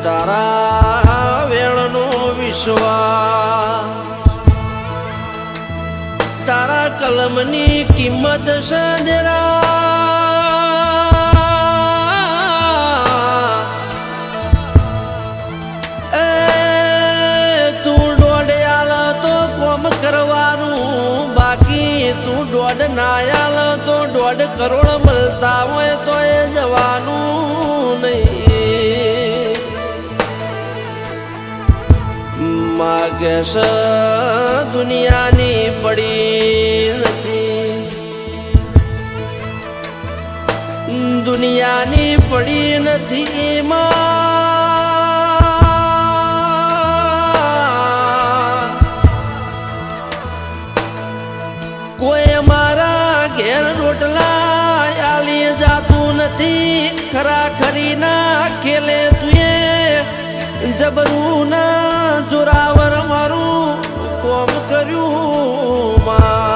તારા વેણનો વિશ્વાસ તારા કલમની કિંમત સજરા દોઢ નાયાલ તો 1.5 કરોડ મળતા હોય તો એ જવાનું નહીં માગે છે દુનિયાની પડી નથી દુનિયાની પડી નથી કોઈ મારા ઘેર રોટલા આલી જાતું નથી ખરા ખરી ના ખેલે તુએ જબરું ના જોરાવર મારું કોમ કર્યું માં